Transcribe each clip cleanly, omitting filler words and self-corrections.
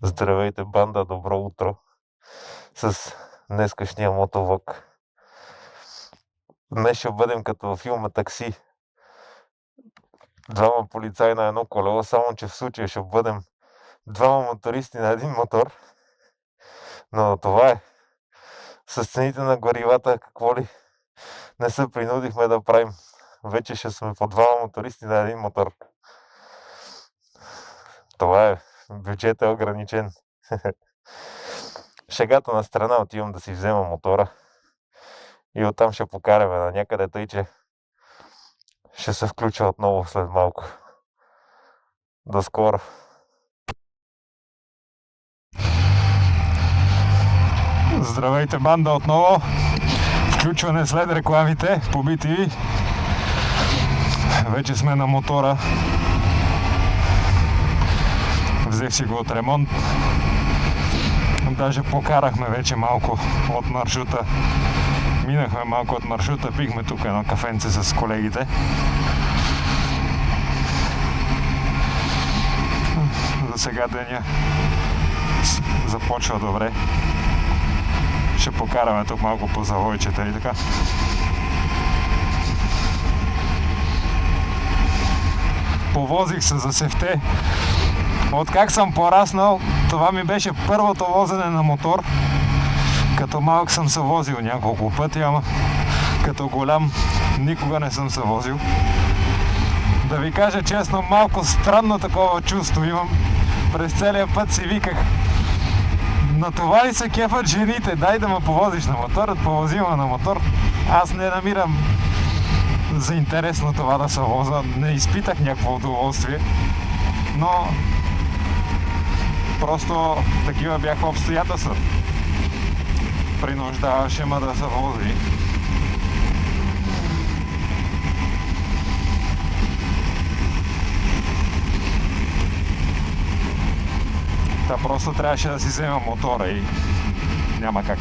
Здравейте, банда, добро утро с днескашния мотовлог. Днес ще бъдем като във филма Такси. Двама полицаи на едно колело, само че в случая ще бъдем двама мотористи на един мотор. Но това е. С цените на горивата, какво ли не се принудихме да правим. Вече ще сме по двама мотористи на един мотор. Това е. Бюджетът е ограничен. Шегата на страна, отивам да си взема мотора и оттам ще покараме на някъде, тъй че ще се включа отново след малко. До скоро. Здравейте, банда, отново. Включване след рекламите по BTV. Вече сме на мотора. Взех си го от ремонт. Даже покарахме вече малко от маршрута. Минахме малко от маршрута, пихме тук едно кафенце с колегите. За сега деня започва добре. Ще покараме тук малко по завойчета и така. Повозих се за сефте. Откак съм пораснал, това ми беше първото возене на мотор. Като малък съм се возил няколко пъти, ама като голям никога не съм се возил. Да ви кажа честно, малко странно такова чувство имам. През целия път си виках: на това ли се кефат жените? Дай да ме повозиш на мотор, повози ме на мотор. Аз не намирам за интересно това да се воза. Не изпитах някакво удоволствие. Но просто такива бяха обстоятелства. Принуждаваше ме да се вози. Та просто трябваше да си взема мотора и няма как.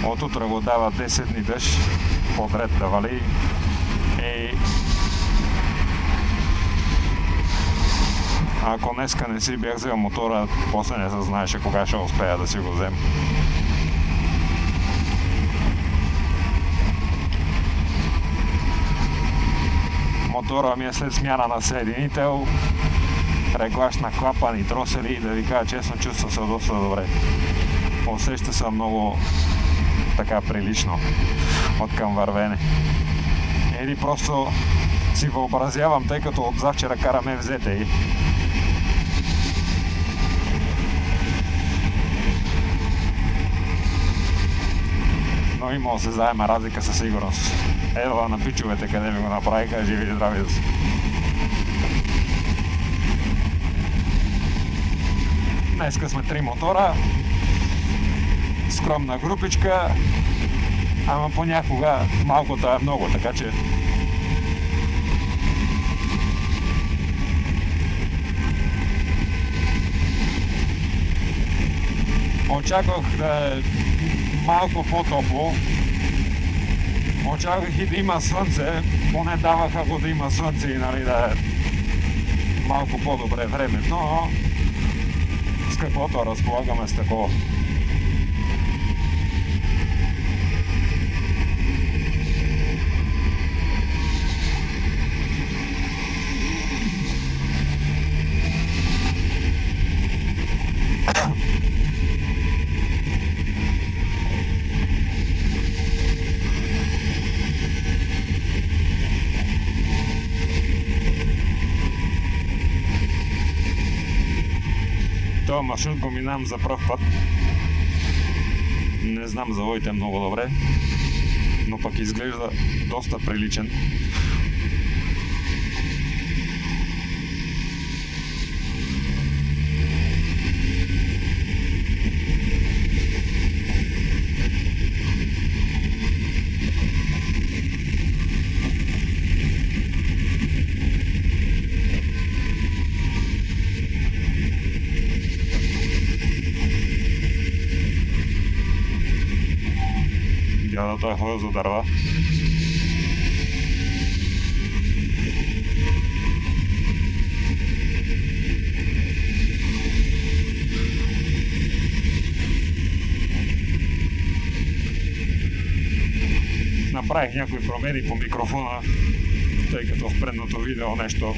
От утре го дава 10 дни дъжд подред да вали и ако днеска не си бях взел мотора, после не се знаеше кога ще успея да си го взем. Мотора ми е след смяна на съединител, реглаж на клапан и тросели и да ви кажа честно, чувства се доста добре. Усеща се много така прилично от към вървене. Или просто си въобразявам, тъй като от завчера караме взете и но има осезаема разлика със сигурност. Ела на пичовете къде ми го направиха, живи и здрави да си. Днеска сме 3 мотора, скромна групичка, ама понякога малкото е много, така че очаквах да е малко по-топло. Очаквах и да има слънце, поне даваха го да има слънце и нали да е малко по-добре време, но с каквото разполагаме с такова. Това маршрут го минавам за пръв път. Не знам завоите много добре, но пък изглежда доста приличен. Дядото е ходил за дърва. направих някои промени по микрофона, тъй като в предното видео нещо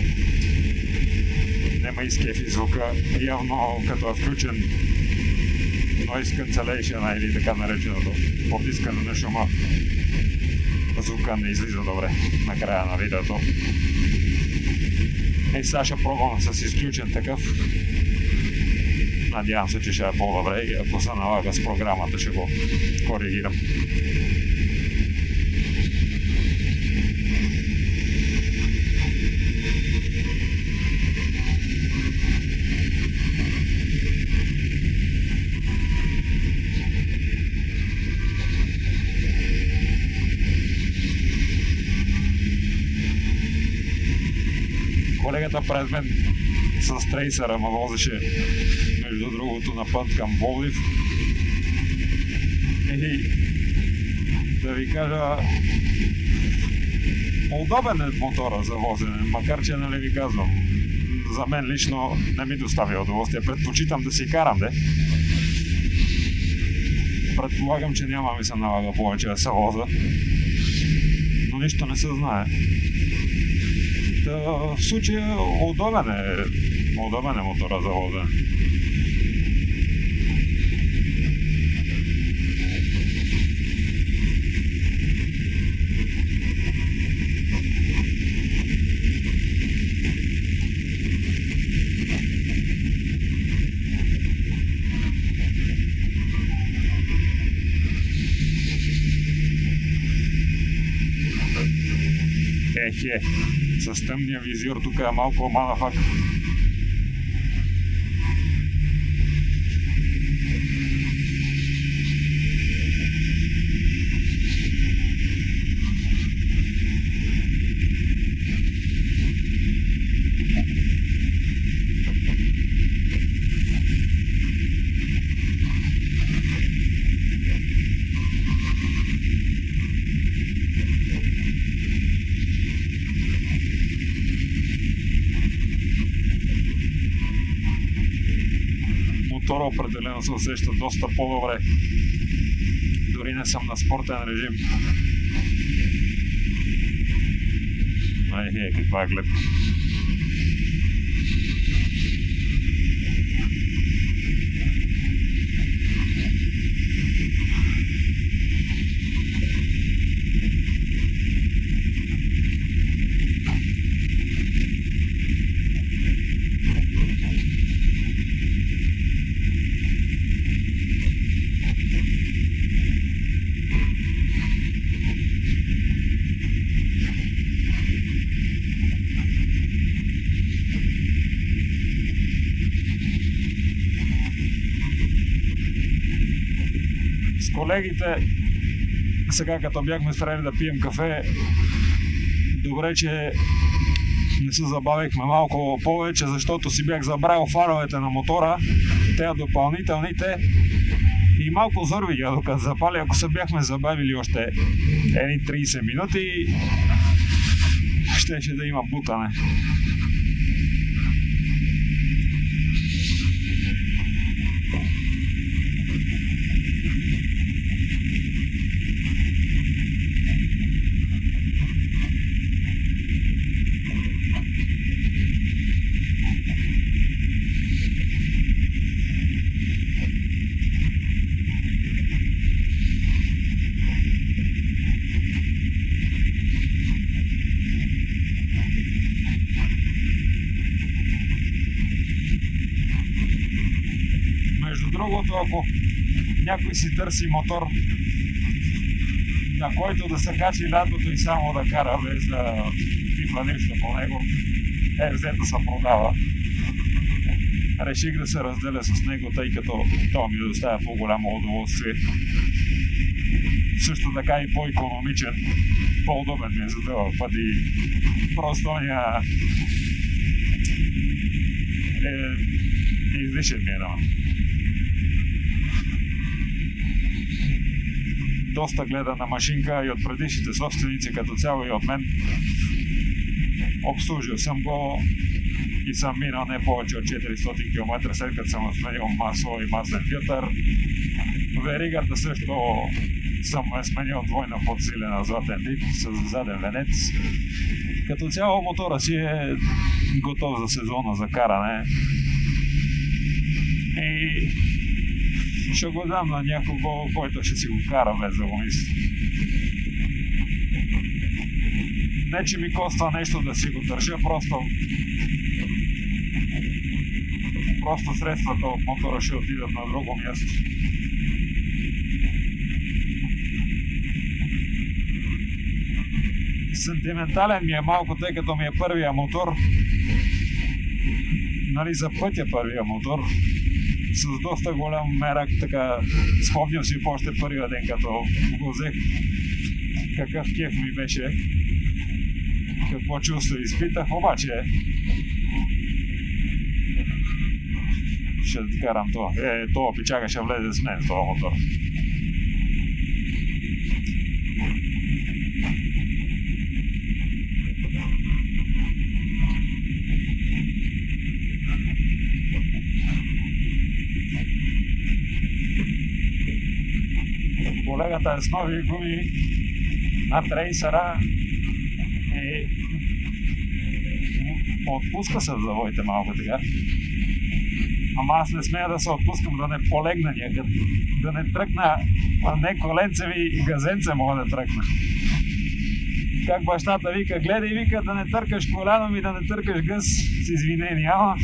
не ме изкефи звука. Явно като е включен noise cancellation или така нареченото потискане на шума, звука не излиза добре на края на видеото. И сега ще пробвам с изключен такъв. Надявам се, че ще е по-добре и ако се налага с програмата, ще го коригирам. Колегата пред мен с трейсера ме возеше, между другото, на път към Пловдив. И да ви кажа, удобен е мотора за возене, макар че нали ви казвам, за мен лично не ми доставя удоволствие. Предпочитам да си карам, Предполагам, че няма ми се налага повече да се воза, но нищо не се знае. В случая удобен е мотора за возене. С тъмния визиор тук е малко манафак. Мотора определено се усеща доста по-добре. Дори не съм на спортен режим. Каква е гледка. С колегите, сега като бяхме спрели да пием кафе, добре, че не се забавихме малко повече, защото си бях забравил фаровете на мотора, те допълнителните, и малко зорви ги докато запали. Ако се бяхме забавили още едни 30 минути, щеше да има бутане. Между другото, ако някой си търси мотор, на който да се качи лятото и само да кара без да пипа нищо по него, взето се продава. Реших да се разделя с него, тъй като то ми доставя по-голямо удоволствие. Също така и по-икономичен, по-удобен ми е за това път и просто излишен ми е. Доста гледана машинка и от предишните собственици като цяло и от мен. Обслужил съм го и сам минал не повеќе од 400 км след като сам сменил масло и маслен филтер. Веригата също съм сменил двойна подсилена златен диск с заден венец. Като цяло мотора си е готов за сезона за каране. И ще го дам на някого, който ще си го кара без да го мисли. Не, че ми коства нещо да си го държа, просто средствата от мотора ще отидат на друго място. Сентиментален ми е малко, тъй като ми е първия мотор. Нали, за пътя първия мотор. С доста голям мерак, така спомням си още първия ден, като го взех, какъв кеф ми беше, какво чувство изпитах, обаче ще карам това. Това пичага ще влезе с мен, това мотор. Колегата е с нови гуми на трейсера и отпуска се в завоите малко така. Ама аз не смея да се отпускам, да не полегна някъде, да не тръкна, а не коленце ми и газенце мога да тръкна. Как бащата вика, гледай, вика, да не търкаш коляно ми, да не търкаш гъс, с извинения, ама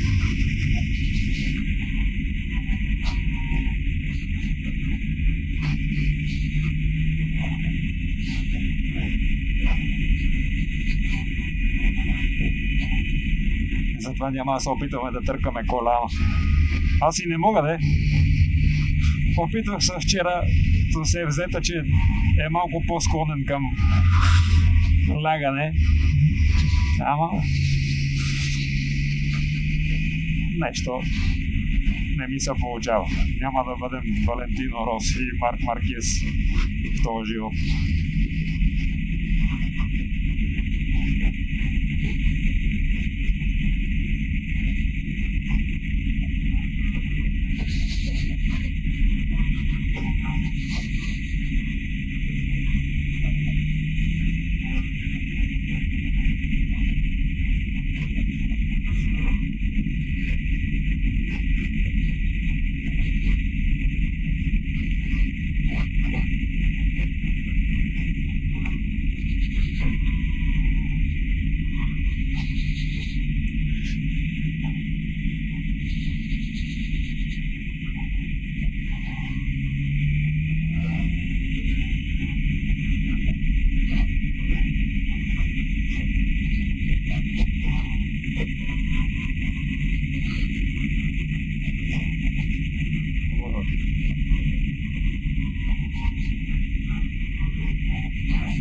затова няма да се опитваме да търкаме коляно. Аз и не мога, де. Опитвах се вчера, то се е взета, че е малко по-склонен към лягане. Ама нещо не ми се получава. Няма да бъдем Валентино Роси и Марк Маркес в този живот.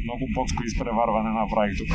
Много подско изпреварване направих тук.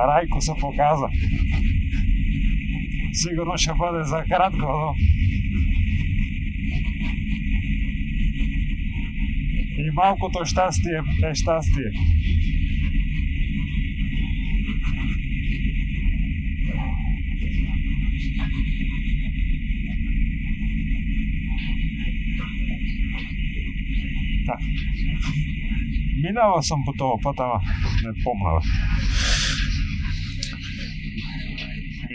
Райко се показа. Сигурно ще бъде за кратко, но и малкото щастие е щастие. Да. Минала съм по този път, ама не помня.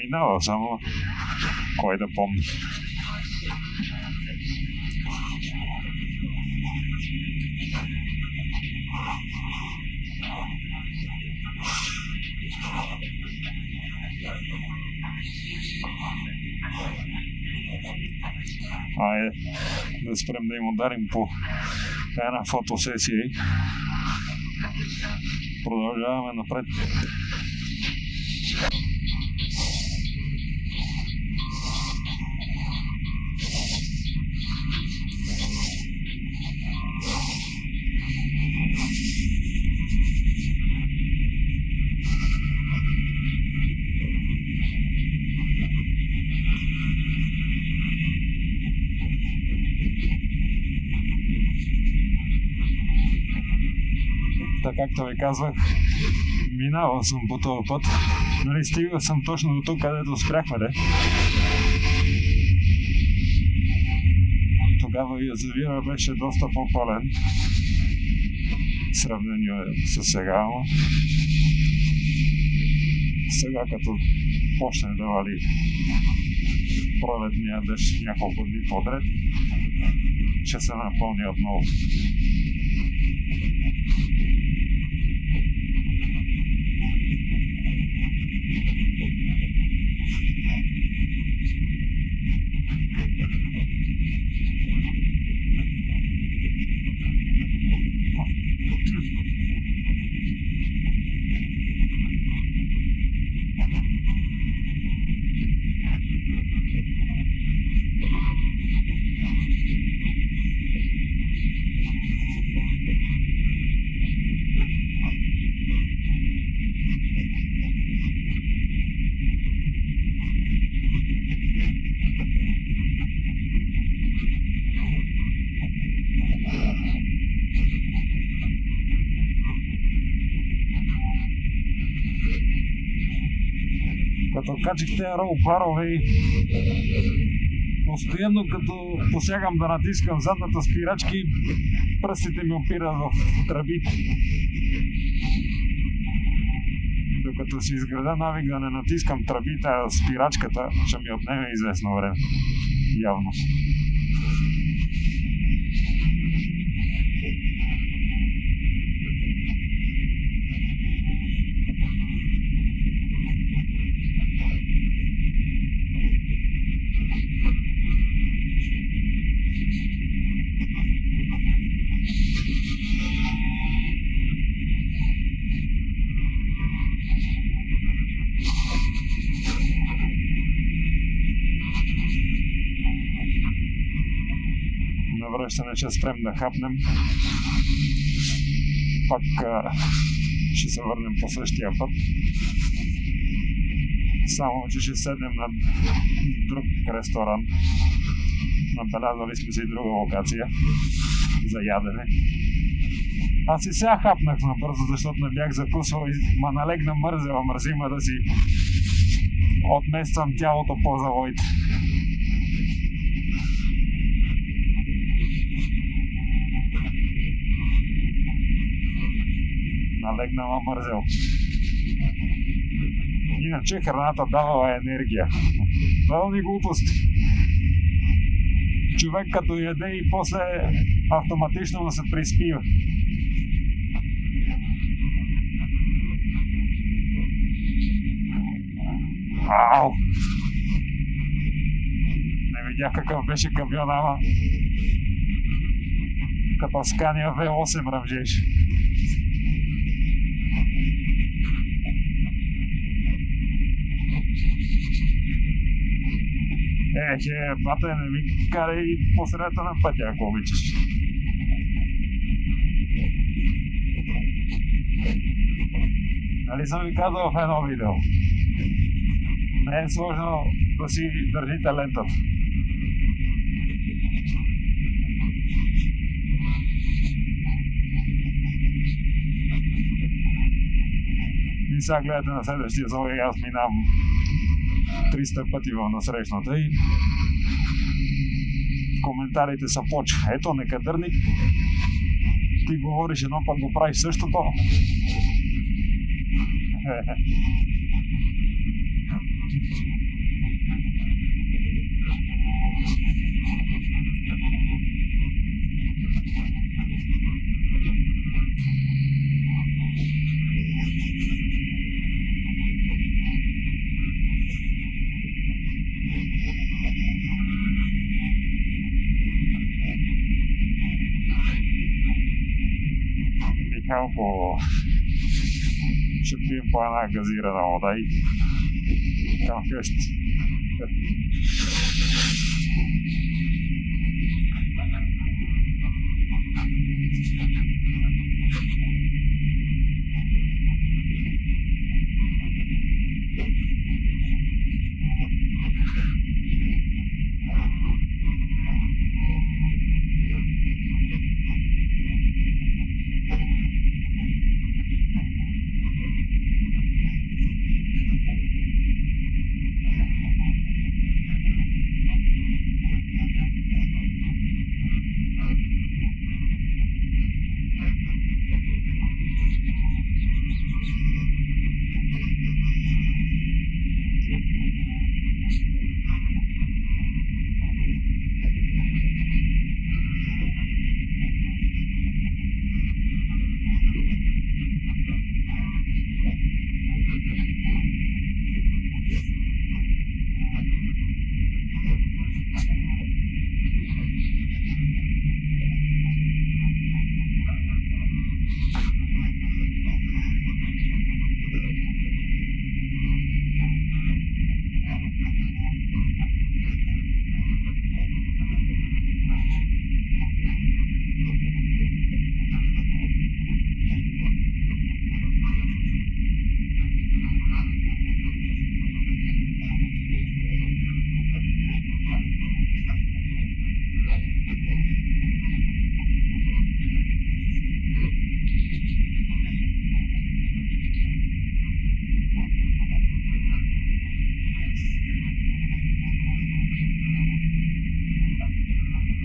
Минала само, кой да помни. Айде да спрем да им ударим по една фотосесия и продължаваме напред. Така както ви казвах, минавал съм по този път. Нали, стигал съм точно до тук, където спряхме, де. Тогава язовира беше доста по-пълен в сравнение с сега, ама сега като почне да вали пролетния дъжд няколко дни подред, ще се напълни отново. Като качих тези роупарове и постоянно като посягам да натискам задната спирачка и пръстите ми опират в тръбите. Докато си изграда навик да не натискам тръбите, а спирачката ще ми отнеме известно време. Явно. Навръщане ще спрем да хапнем. Пак ще се върнем по същия път. Само че ще седнем на друг ресторант. Набелязали сме си друга локация за ядене. Аз и сега хапнах набързо, защото не бях закусвал и ма налегна мързела, мързима да си отмествам тялото по завоите. Налегнала мързел. Иначе храната давала енергия. Пълни глупости. Човек като яде и после автоматично му се приспива. Ау! Не видях какъв беше камион, ама като Scania V8 ръмжеше. Бате, не ми карай по средата на пътя, ако обичаш. Нали съм ви казал в едно видео? Не е сложно да си държите лентата. И сега гледате на следващия зор и аз минам 300 пъти в насрещната и коментарите са почва. Ето, некадърник, ти говориш едно, пък го правиш същото. Михалко, ќе пием по една газирана вода и кам къщи.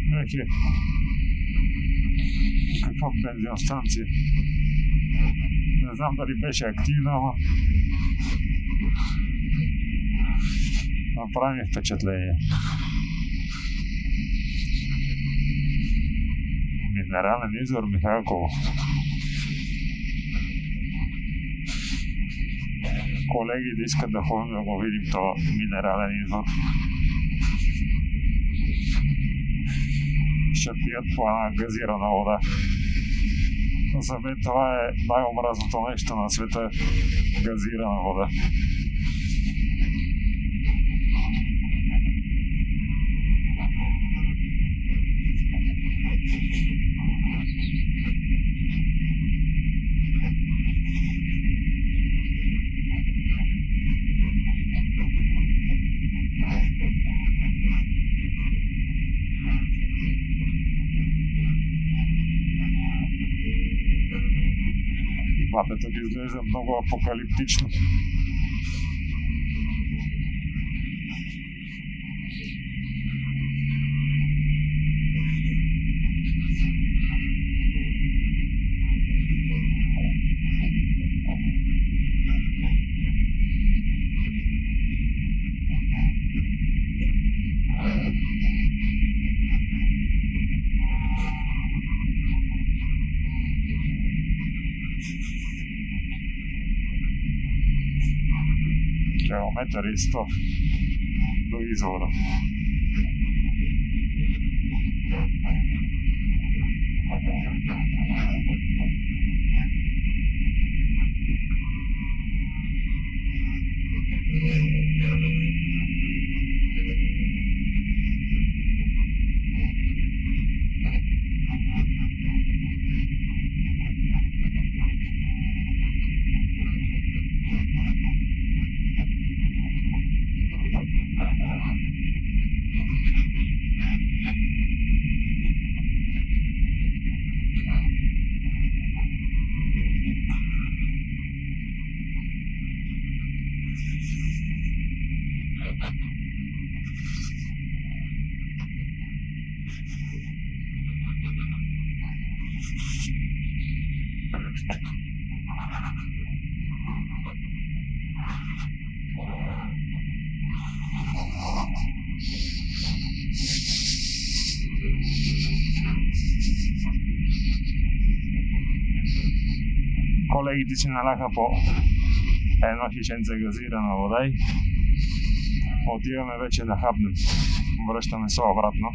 Значи, каква бензиностанција? Не знам дали беше активна, ама направи ми впечатление. Минерален извор Михалково. Колеги да искат да ходим да го видим тоа минерален извор. Ще пият по една газирана вода. За мен това е най-омразното нещо на света – газирана вода. Мапето ги изглежда много апокалиптично. Километар и 100 до извора. Колегите си наляха по едно хишенце газирана вода и отиваме вече да хапнем. Връщаме се обратно.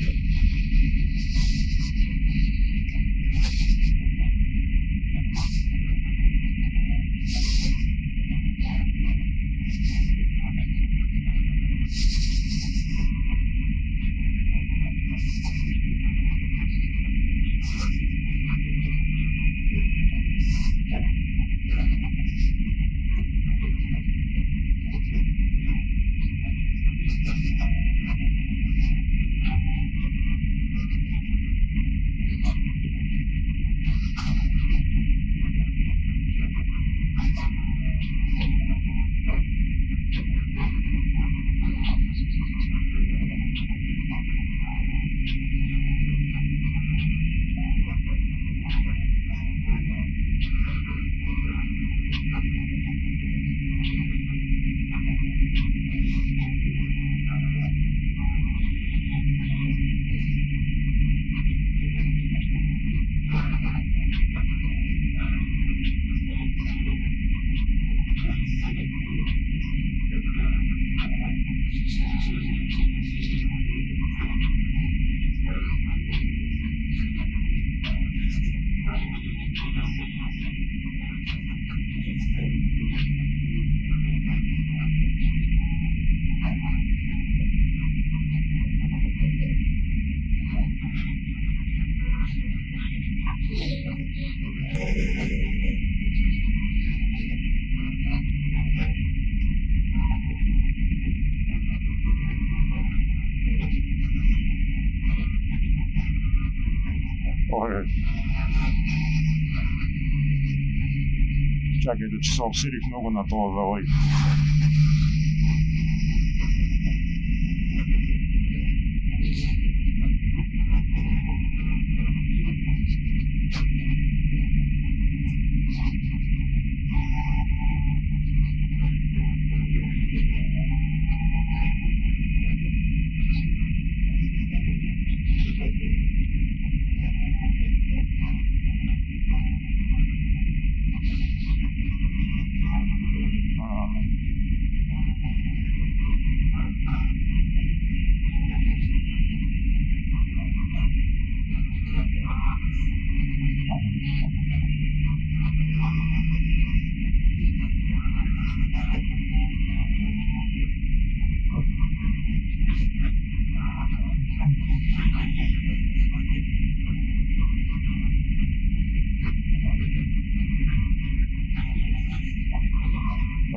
Чакајте, че се обсирих многу на тоа завој.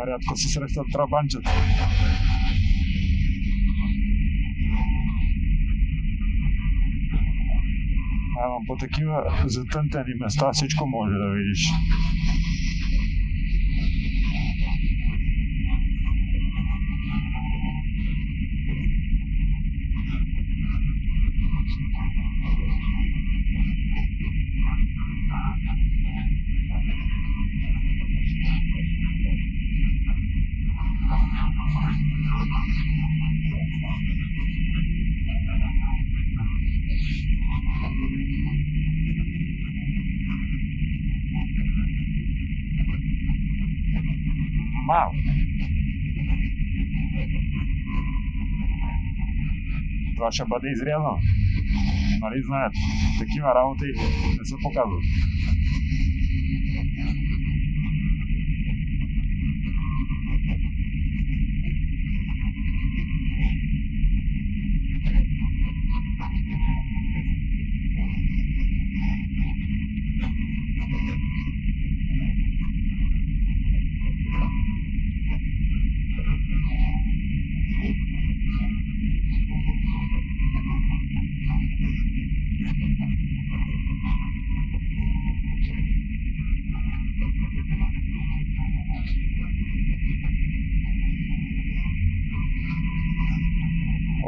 Рядко се срещат трабанчета. Ама по такива затънтени места всичко може да видиш. Мал. Това ще бъде изрязано. Нали знаят, такива работи не се показват.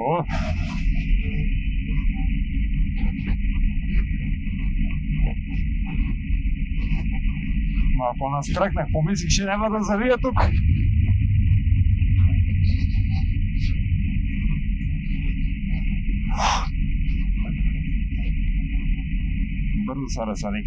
О! Малко настръкнах, помислих, че няма да завия тук. Бързо се разсъдих.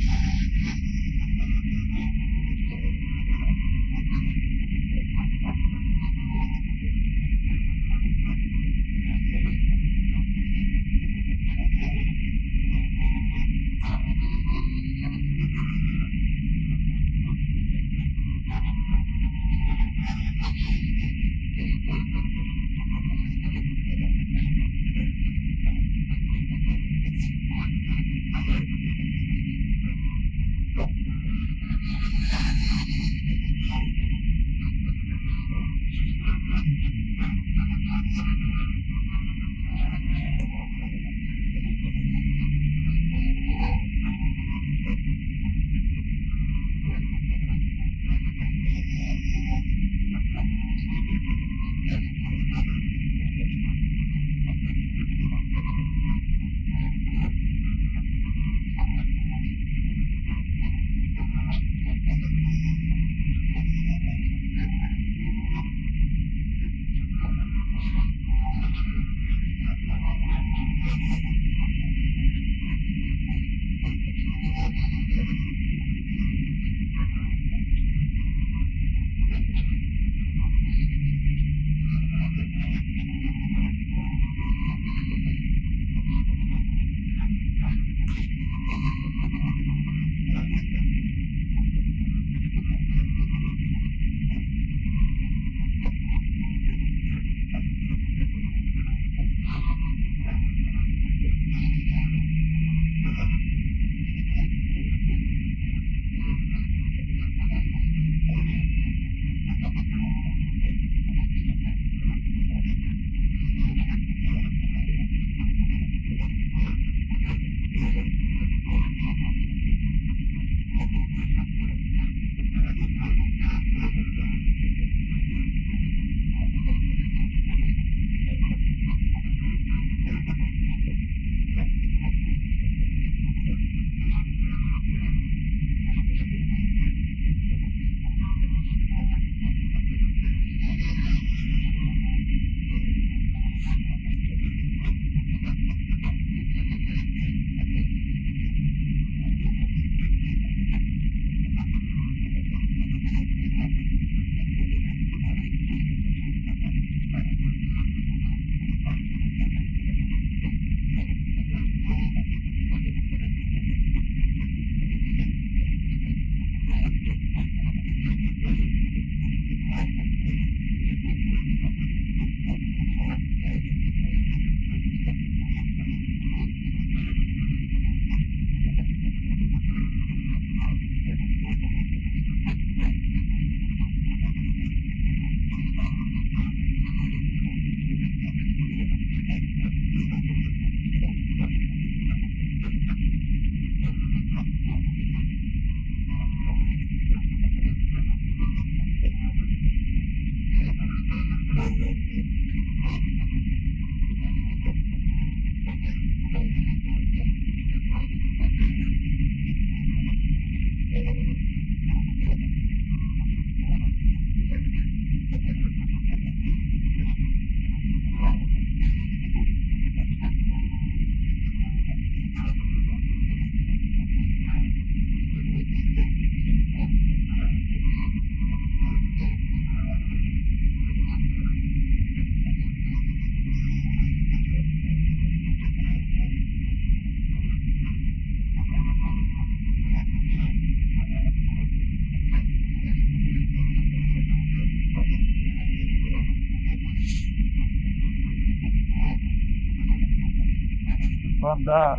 банда,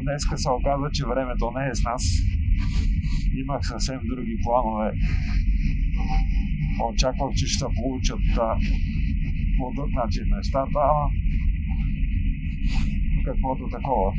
днеска се оказа, че времето не е с нас. Имах съвсем други планове. Очаквах, че ще се получат по друг начин нещата, ама каквото такова.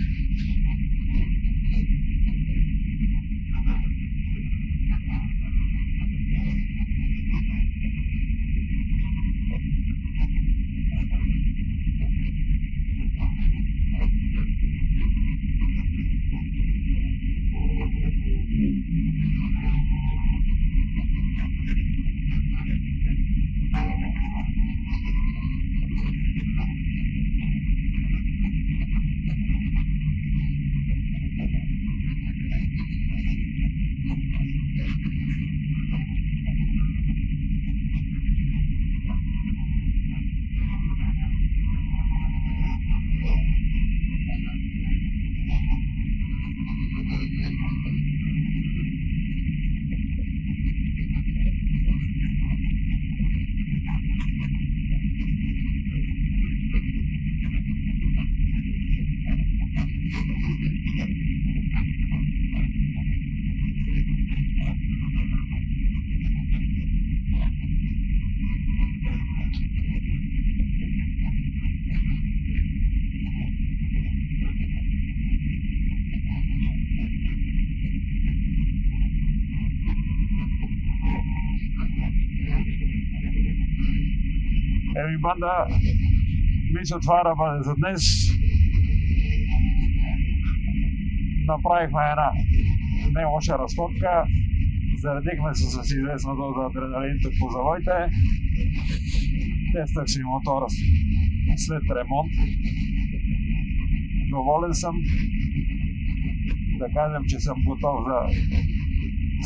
Банда, мисля, това работа за днес. Направихме една не лоша разходка. Заредихме се с известна доза адреналин тук по завоите. Тествах си мотора след ремонт. Доволен съм. Да кажем, че съм готов за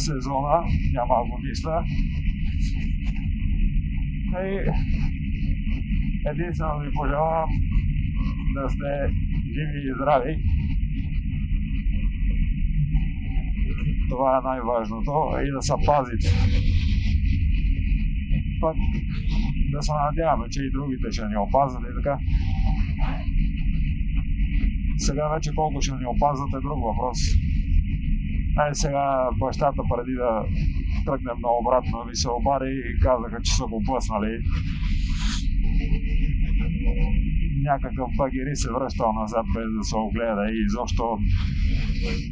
сезона. Няма го мисля. Единствено ви пожелавам да сте живи и здрави. Това е най-важното и да се пазите. Пък да се надяваме, че и другите ще ни опазват и така. Сега вече колко ще ни опазват е друг въпрос. Сега бащата преди да тръгнем на обратно ми се обади и казаха, че са го пъснали. Някакъв багери се връщал назад без да се огледа и изобщо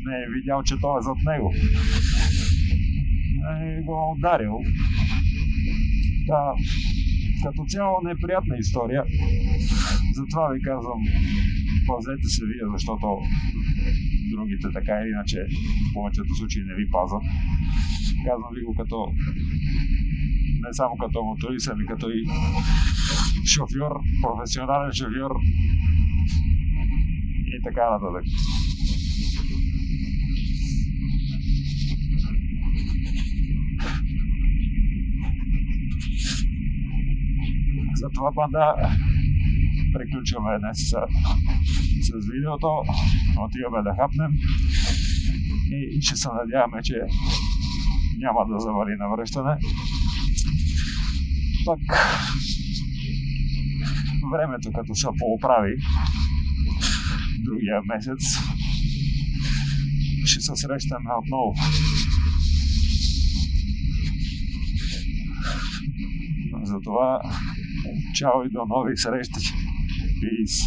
не е видял, че той е зад него. И го ударил. Да, като цяло неприятна история. Затова ви казвам, пазете се вие, защото другите така или иначе в повечето случаи не ви пазят. Казвам ви го като не само като моторист, ами като и шофьор, професионален шофьор и така нататък. Затова банда приключваме днес с видеото. Отиваме да хапнем и ще се надяваме, че няма да завали на връщане. Пък времето като се пооправи другия месец, ще се срещаме отново. Затова чао и до нови срещи. Peace.